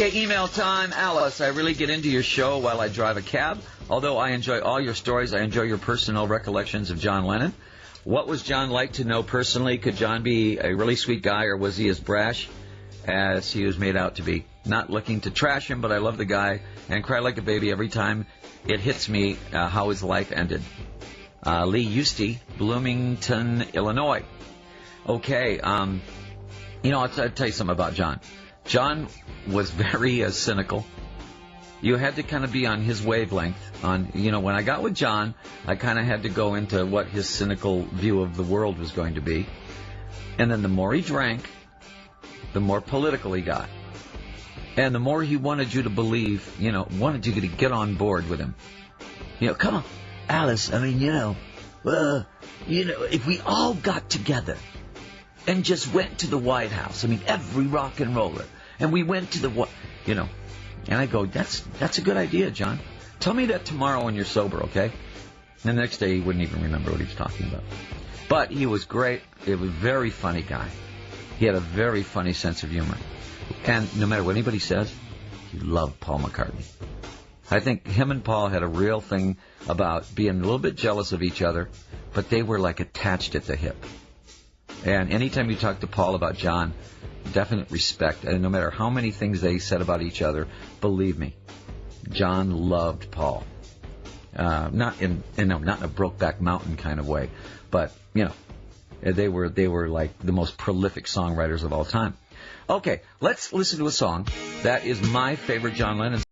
Okay, email time. Alice, I really get into your show while I drive a cab. Although I enjoy all your stories, I enjoy your personal recollections of John Lennon. What was John like to know personally? Could John be a really sweet guy, or was he as brash as he was made out to be? Not looking to trash him, but I love the guy and cry like a baby every time it hits me how his life ended. Lee Eustace, Bloomington, Illinois. Okay, I'll tell you something about John. John was very cynical. You had to kind of be on his wavelength. When I got with John, I kind of had to go into what his cynical view of the world was going to be. And then the more he drank, the more political he got. And the more he wanted you to believe, wanted you to get on board with him. Come on, Alice, if we all got together and just went to the White House, every rock and roller, and we went to and I go, that's a good idea, John. Tell me that tomorrow when you're sober, okay? And the next day he wouldn't even remember what he was talking about. But he was great. He was a very funny guy. He had a very funny sense of humor. And no matter what anybody says, he loved Paul McCartney. I think him and Paul had a real thing about being a little bit jealous of each other, but they were like attached at the hip. And anytime you talk to Paul about John, definite respect. And no matter how many things they said about each other, believe me, John loved Paul. Not in a Brokeback Mountain kind of way, but they were like the most prolific songwriters of all time. Okay, let's listen to a song that is my favorite John Lennon